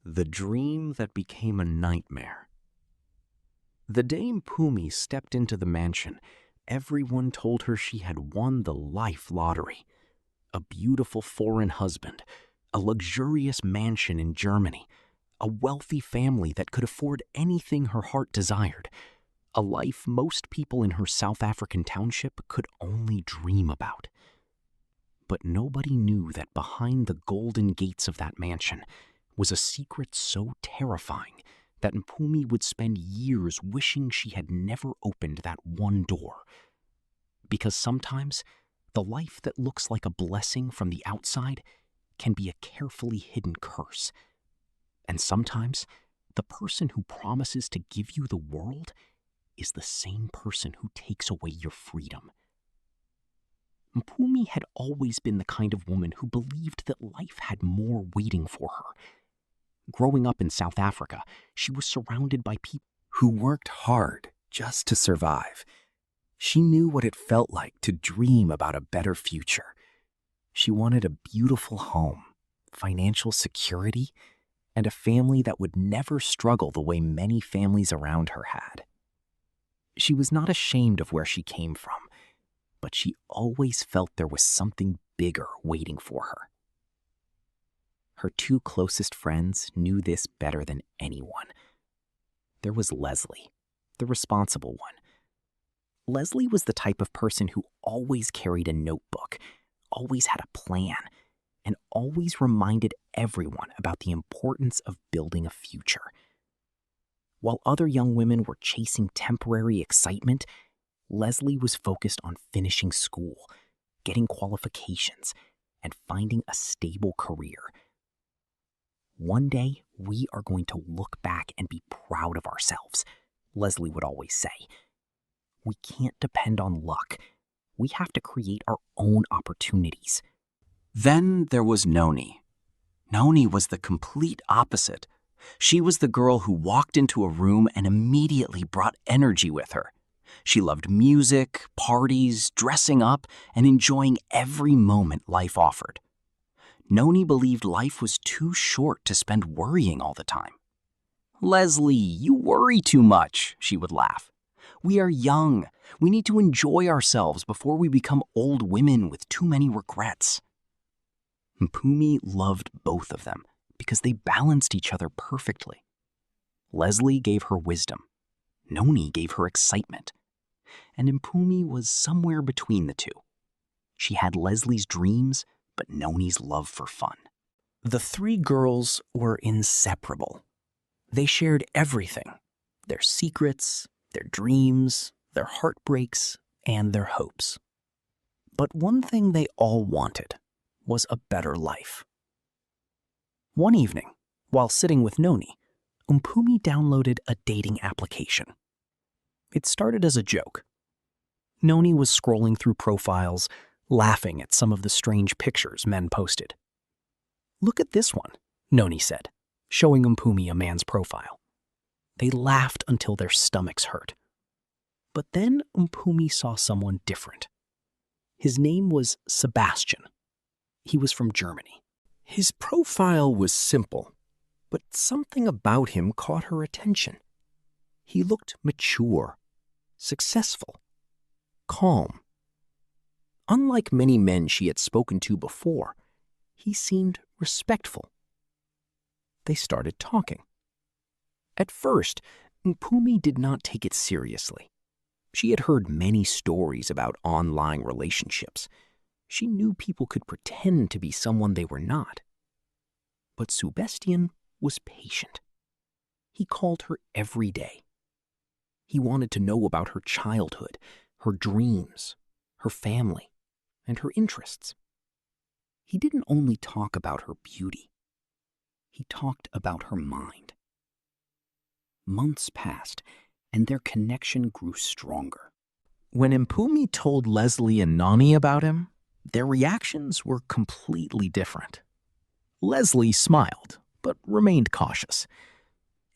The dream that became a nightmare. The day Mpumi stepped into the mansion, everyone told her she had won the life lottery. A beautiful foreign husband, a luxurious mansion in Germany, a wealthy family that could afford anything her heart desired, a life most people in her South African township could only dream about. But nobody knew that behind the golden gates of that mansion was a secret so terrifying that Mpumi would spend years wishing she had never opened that one door. Because sometimes, the life that looks like a blessing from the outside can be a carefully hidden curse. And sometimes, the person who promises to give you the world is the same person who takes away your freedom. Mpumi had always been the kind of woman who believed that life had more waiting for her. Growing up in South Africa, she was surrounded by people who worked hard just to survive. She knew what it felt like to dream about a better future. She wanted a beautiful home, financial security, and a family that would never struggle the way many families around her had. She was not ashamed of where she came from, but she always felt there was something bigger waiting for her. Her two closest friends knew this better than anyone. There was Leslie, the responsible one. Leslie was the type of person who always carried a notebook, always had a plan, and always reminded everyone about the importance of building a future. While other young women were chasing temporary excitement, Leslie was focused on finishing school, getting qualifications, and finding a stable career. One day, we are going to look back and be proud of ourselves, Leslie would always say. We can't depend on luck. We have to create our own opportunities. Then there was Noni. Noni was the complete opposite. She was the girl who walked into a room and immediately brought energy with her. She loved music, parties, dressing up, and enjoying every moment life offered. Noni believed life was too short to spend worrying all the time. "Leslie, you worry too much," she would laugh. "We are young. We need to enjoy ourselves before we become old women with too many regrets." Mpumi loved both of them because they balanced each other perfectly. Leslie gave her wisdom. Noni gave her excitement. And Mpumi was somewhere between the two. She had Leslie's dreams, but Noni's love for fun. The three girls were inseparable. They shared everything: their secrets, their dreams, their heartbreaks, and their hopes. But one thing they all wanted was a better life. One evening, while sitting with Noni, Mpumi downloaded a dating application. It started as a joke. Noni was scrolling through profiles, laughing at some of the strange pictures men posted. "Look at this one," Noni said, showing Mpumi a man's profile. They laughed until their stomachs hurt. But then Mpumi saw someone different. His name was Sebastian. He was from Germany. His profile was simple, but something about him caught her attention. He looked mature, successful, calm. Unlike many men she had spoken to before, he seemed respectful. They started talking. At first, Mpumi did not take it seriously. She had heard many stories about online relationships. She knew people could pretend to be someone they were not. But Sebastian was patient. He called her every day. He wanted to know about her childhood, her dreams, her family, and her interests. He didn't only talk about her beauty. He talked about her mind. Months passed, and their connection grew stronger. When Mpumi told Leslie and Noni about him, their reactions were completely different. Leslie smiled, but remained cautious.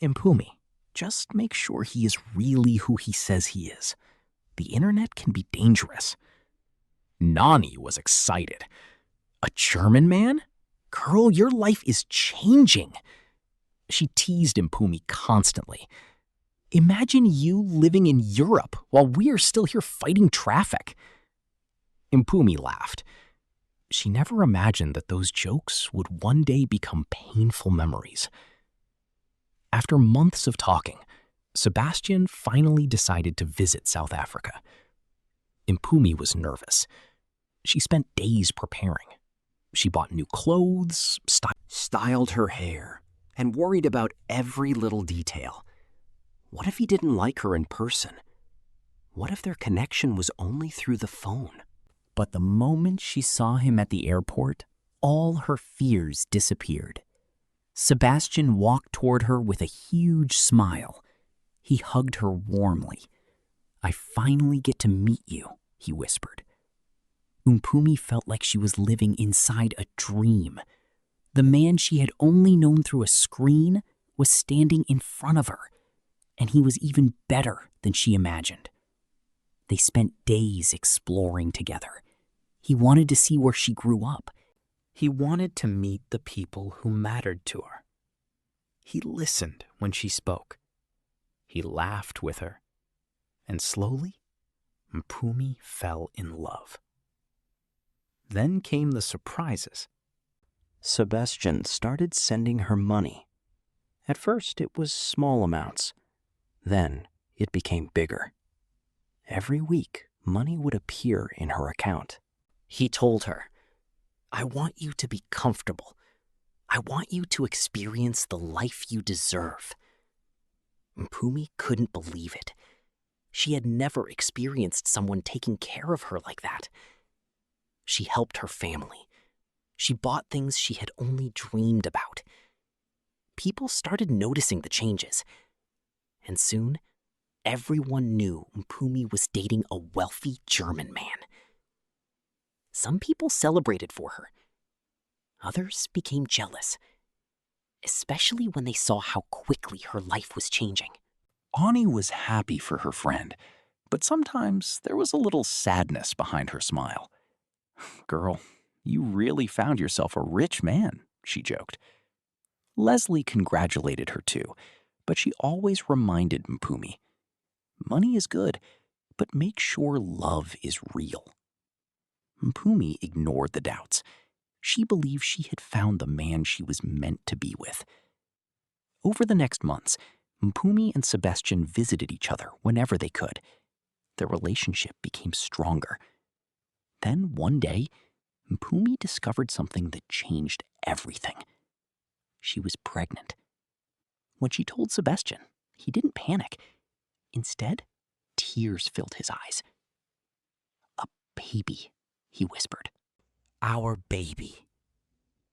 "Mpumi, just make sure he is really who he says he is. The internet can be dangerous." Noni was excited. "A German man? Girl, your life is changing." She teased Mpumi constantly. "Imagine you living in Europe while we're still here fighting traffic." Mpumi laughed. She never imagined that those jokes would one day become painful memories. After months of talking, Sebastian finally decided to visit South Africa. Mpumi was nervous. She spent days preparing. She bought new clothes, styled her hair, and worried about every little detail. What if he didn't like her in person? What if their connection was only through the phone? But the moment she saw him at the airport, all her fears disappeared. Sebastian walked toward her with a huge smile. He hugged her warmly. "I finally get to meet you," he whispered. Mpumi felt like she was living inside a dream. The man she had only known through a screen was standing in front of her, and he was even better than she imagined. They spent days exploring together. He wanted to see where she grew up. He wanted to meet the people who mattered to her. He listened when she spoke. He laughed with her. And slowly, Mpumi fell in love. Then came the surprises. Sebastian started sending her money. At first, it was small amounts. Then, it became bigger. Every week, money would appear in her account. He told her, "I want you to be comfortable. I want you to experience the life you deserve." Mpumi couldn't believe it. She had never experienced someone taking care of her like that. She helped her family. She bought things she had only dreamed about. People started noticing the changes. And soon, everyone knew Mpumi was dating a wealthy German man. Some people celebrated for her. Others became jealous, especially when they saw how quickly her life was changing. Ani was happy for her friend, but sometimes there was a little sadness behind her smile. "Girl, you really found yourself a rich man," she joked. Leslie congratulated her too, but she always reminded Mpumi, "Money is good, but make sure love is real." Mpumi ignored the doubts. She believed she had found the man she was meant to be with. Over the next months, Mpumi and Sebastian visited each other whenever they could. Their relationship became stronger. Then one day, Mpumi discovered something that changed everything. She was pregnant. When she told Sebastian, he didn't panic. Instead, tears filled his eyes. "A baby," he whispered. "Our baby."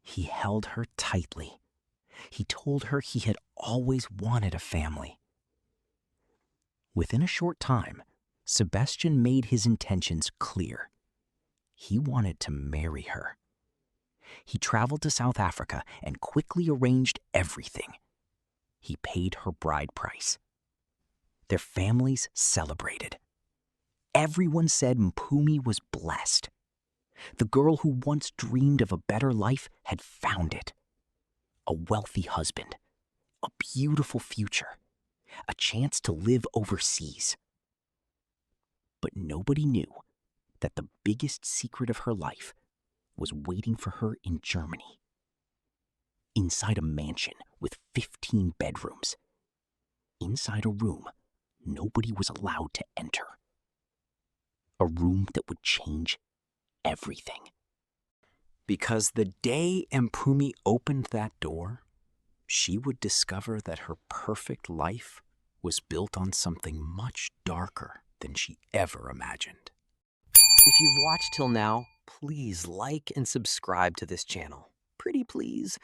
He held her tightly. He told her he had always wanted a family. Within a short time, Sebastian made his intentions clear. He wanted to marry her. He traveled to South Africa and quickly arranged everything. He paid her bride price. Their families celebrated. Everyone said Mpumi was blessed. The girl who once dreamed of a better life had found it. A wealthy husband, a beautiful future, a chance to live overseas. But nobody knew that the biggest secret of her life was waiting for her in Germany. Inside a mansion with 15 bedrooms. Inside a room nobody was allowed to enter. A room that would change everything. Because the day Mpumi opened that door, she would discover that her perfect life was built on something much darker than she ever imagined. If you've watched till now, please like and subscribe to this channel. Pretty please.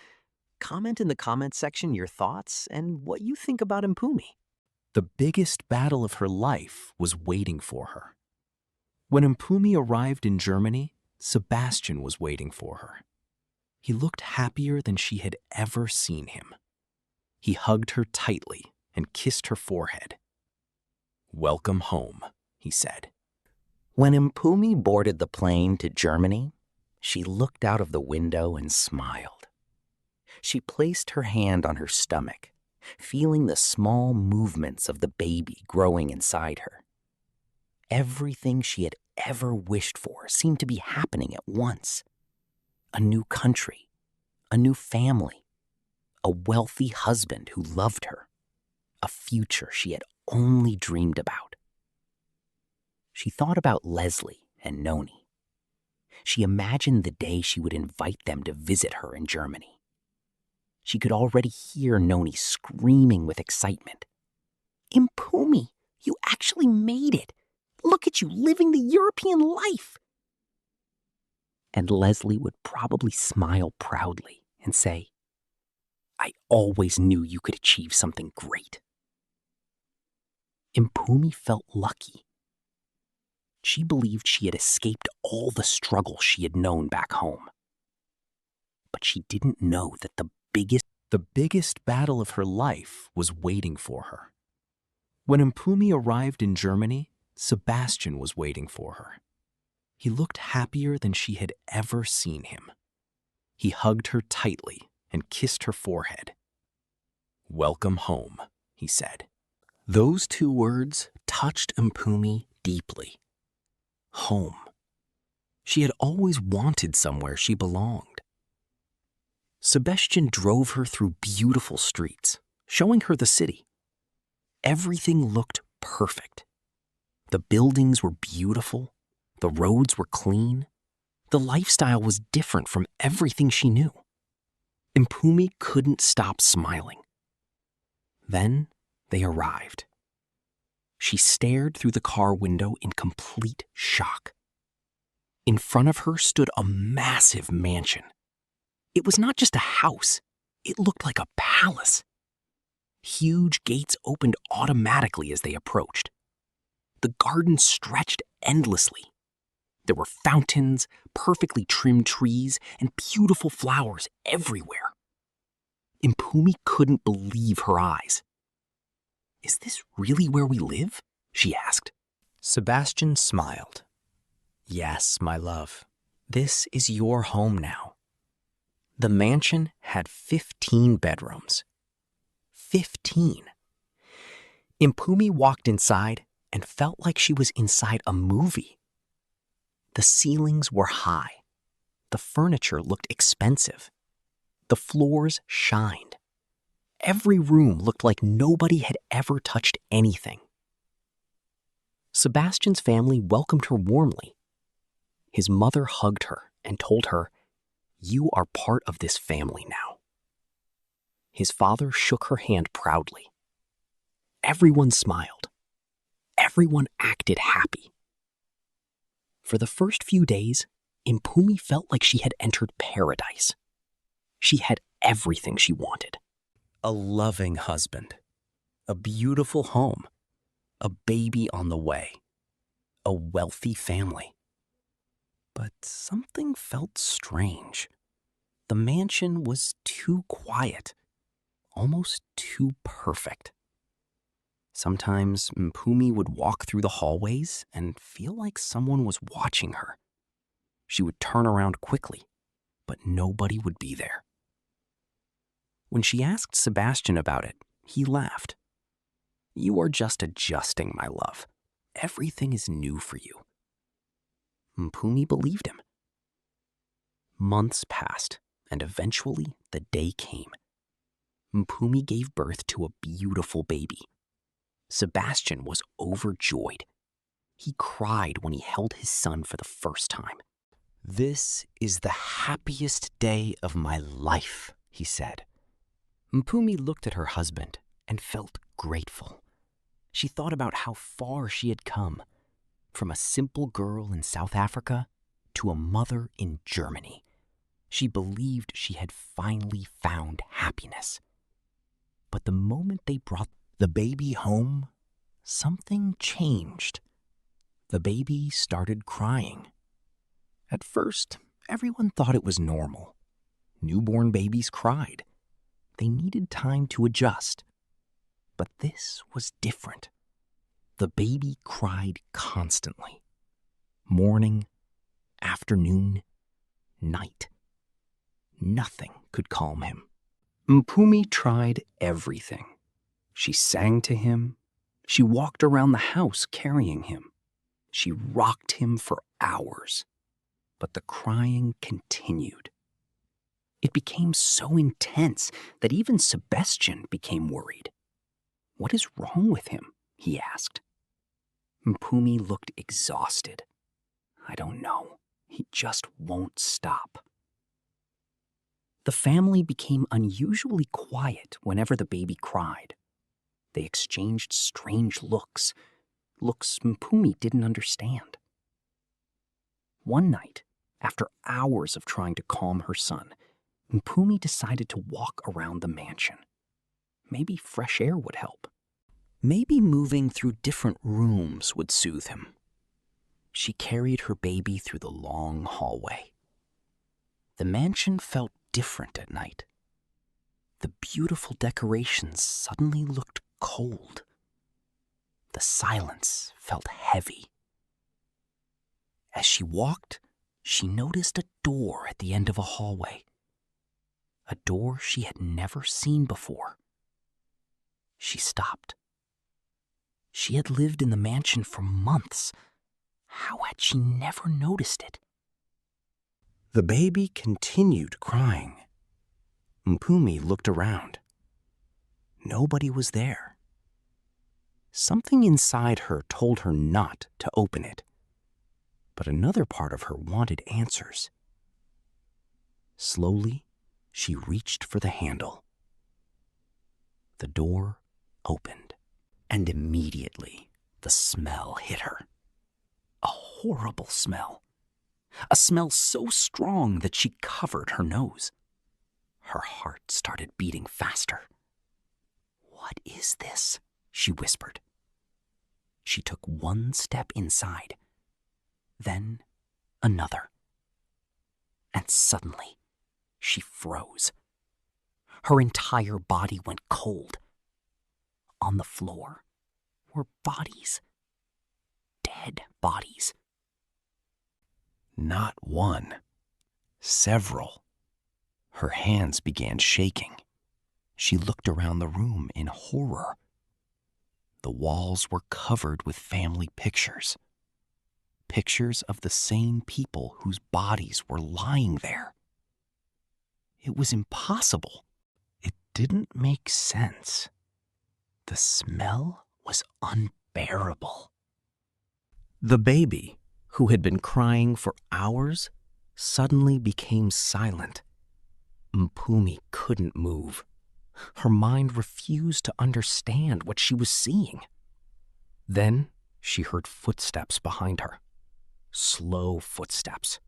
Comment in the comments section your thoughts and what you think about Mpumi. The biggest battle of her life was waiting for her. When Mpumi arrived in Germany, Sebastian was waiting for her. He looked happier than she had ever seen him. He hugged her tightly and kissed her forehead. "Welcome home," he said. When Mpumi boarded the plane to Germany, she looked out of the window and smiled. She placed her hand on her stomach, feeling the small movements of the baby growing inside her. Everything she had ever wished for seemed to be happening at once. A new country, a new family, a wealthy husband who loved her, a future she had only dreamed about. She thought about Leslie and Noni. She imagined the day she would invite them to visit her in Germany. She could already hear Noni screaming with excitement. "Mpumi, you actually made it! Look at you living the European life!" And Leslie would probably smile proudly and say, "I always knew you could achieve something great." Mpumi felt lucky. She believed she had escaped all the struggle she had known back home. But she didn't know that the biggest battle of her life was waiting for her. When Mpumi arrived in Germany, Sebastian was waiting for her. He looked happier than she had ever seen him. He hugged her tightly and kissed her forehead. "Welcome home," he said. Those two words touched Mpumi deeply. Home. She had always wanted somewhere she belonged. Sebastian drove her through beautiful streets, showing her the city. Everything looked perfect. The buildings were beautiful. The roads were clean. The lifestyle was different from everything she knew. Mpumi couldn't stop smiling. Then they arrived. She stared through the car window in complete shock. In front of her stood a massive mansion. It was not just a house. It looked like a palace. Huge gates opened automatically as they approached. The garden stretched endlessly. There were fountains, perfectly trimmed trees, and beautiful flowers everywhere. Mpumi couldn't believe her eyes. "Is this really where we live?" she asked. Sebastian smiled. "Yes, my love. This is your home now." The mansion had 15 bedrooms. 15. Mpumi walked inside and felt like she was inside a movie. The ceilings were high. The furniture looked expensive. The floors shined. Every room looked like nobody had ever touched anything. Sebastian's family welcomed her warmly. His mother hugged her and told her, "You are part of this family now." His father shook her hand proudly. Everyone smiled. Everyone acted happy. For the first few days, Mpumi felt like she had entered paradise. She had everything she wanted. A loving husband, a beautiful home, a baby on the way, a wealthy family. But something felt strange. The mansion was too quiet, almost too perfect. Sometimes Mpumi would walk through the hallways and feel like someone was watching her. She would turn around quickly, but nobody would be there. When she asked Sebastian about it, he laughed. "You are just adjusting, my love. Everything is new for you." Mpumi believed him. Months passed, and eventually the day came. Mpumi gave birth to a beautiful baby. Sebastian was overjoyed. He cried when he held his son for the first time. "This is the happiest day of my life," he said. Mpumi looked at her husband and felt grateful. She thought about how far she had come, from a simple girl in South Africa to a mother in Germany. She believed she had finally found happiness. But the moment they brought the baby home, something changed. The baby started crying. At first, everyone thought it was normal. Newborn babies cried. They needed time to adjust. But this was different. The baby cried constantly. Morning, afternoon, night. Nothing could calm him. Mpumi tried everything. She sang to him. She walked around the house carrying him. She rocked him for hours. But the crying continued. It became so intense that even Sebastian became worried. "What is wrong with him?" he asked. Mpumi looked exhausted. "I don't know. He just won't stop." The family became unusually quiet whenever the baby cried. They exchanged strange looks Mpumi didn't understand. One night, after hours of trying to calm her son, Mpumi decided to walk around the mansion. Maybe fresh air would help. Maybe moving through different rooms would soothe him. She carried her baby through the long hallway. The mansion felt different at night. The beautiful decorations suddenly looked cold. The silence felt heavy. As she walked, she noticed a door at the end of a hallway. A door she had never seen before. She stopped. She had lived in the mansion for months. How had she never noticed it? The baby continued crying. Mpumi looked around. Nobody was there. Something inside her told her not to open it, but another part of her wanted answers. Slowly, she reached for the handle. The door opened, and immediately the smell hit her. A horrible smell. A smell so strong that she covered her nose. Her heart started beating faster. "What is this?" she whispered. She took one step inside, then another. And suddenly, she froze. Her entire body went cold. On the floor were bodies. Dead bodies. Not one, several. Her hands began shaking. She looked around the room in horror. The walls were covered with family pictures. Pictures of the same people whose bodies were lying there. It was impossible. It didn't make sense. The smell was unbearable. The baby, who had been crying for hours, suddenly became silent. Mpumi couldn't move. Her mind refused to understand what she was seeing. Then she heard footsteps behind her. Slow footsteps.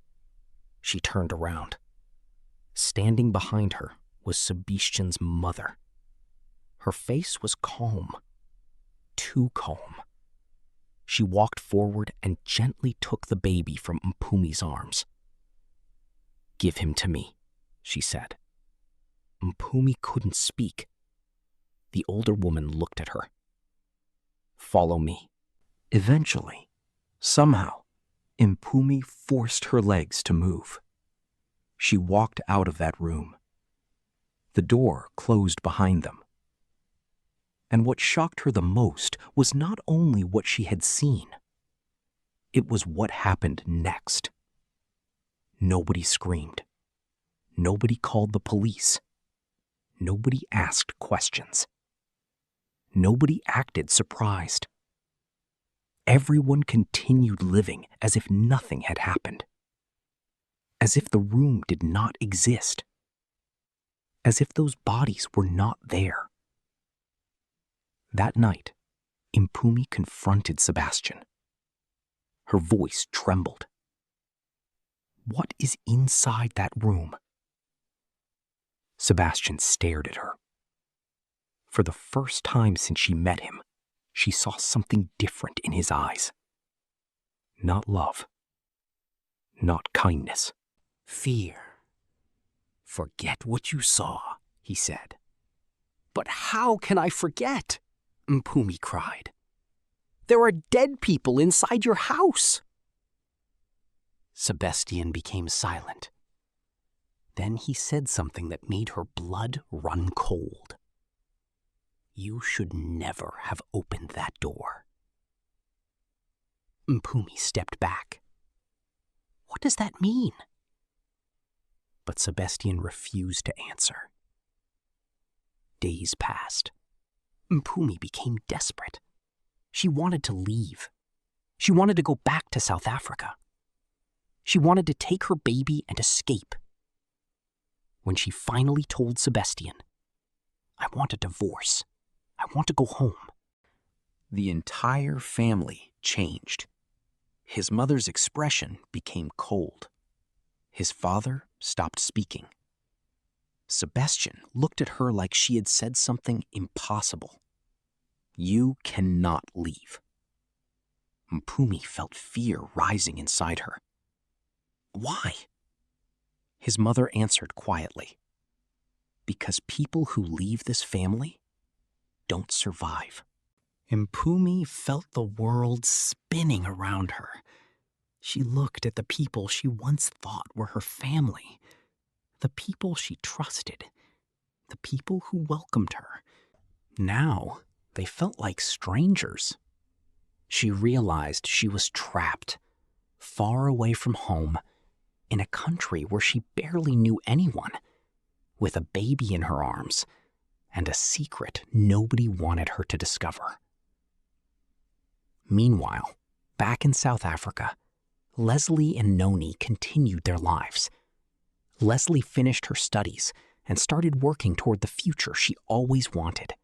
She turned around. Standing behind her was Sebastian's mother. Her face was calm. Too calm. She walked forward and gently took the baby from Mpumi's arms. "Give him to me," she said. Mpumi couldn't speak. The older woman looked at her. "Follow me." Eventually, somehow, Mpumi forced her legs to move. She walked out of that room. The door closed behind them. And what shocked her the most was not only what she had seen. It was what happened next. Nobody screamed. Nobody called the police. Nobody asked questions. Nobody acted surprised. Everyone continued living as if nothing had happened. As if the room did not exist. As if those bodies were not there. That night, Mpumi confronted Sebastian. Her voice trembled. "What is inside that room?" Sebastian stared at her. For the first time since she met him, she saw something different in his eyes. Not love. Not kindness. Fear. "Forget what you saw," he said. "But how can I forget?" Mpumi cried. "There are dead people inside your house." Sebastian became silent. Then he said something that made her blood run cold. "You should never have opened that door." Mpumi stepped back. "What does that mean?" But Sebastian refused to answer. Days passed. Mpumi became desperate. She wanted to leave. She wanted to go back to South Africa. She wanted to take her baby and escape. When she finally told Sebastian, "I want a divorce. I want to go home," the entire family changed. His mother's expression became cold. His father stopped speaking. Sebastian looked at her like she had said something impossible. "You cannot leave." Mpumi felt fear rising inside her. "Why?" His mother answered quietly. "Because people who leave this family don't survive." Mpumi felt the world spinning around her. She looked at the people she once thought were her family, the people she trusted, the people who welcomed her. Now they felt like strangers. She realized she was trapped, far away from home, in a country where she barely knew anyone, with a baby in her arms and a secret nobody wanted her to discover. Meanwhile, back in South Africa, Leslie and Noni continued their lives. Leslie finished her studies and started working toward the future she always wanted.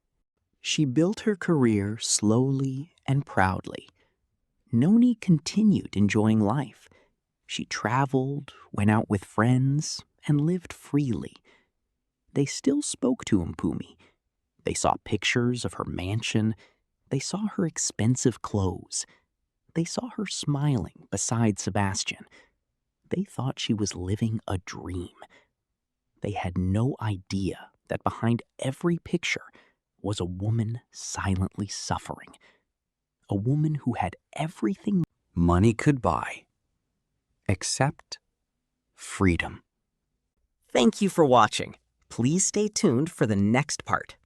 She built her career slowly and proudly. Noni continued enjoying life. She traveled, went out with friends, and lived freely. They still spoke to Mpumi. They saw pictures of her mansion. They saw her expensive clothes. They saw her smiling beside Sebastian. They thought she was living a dream. They had no idea that behind every picture was a woman silently suffering. A woman who had everything money could buy, except freedom. Thank you for watching. Please stay tuned for the next part.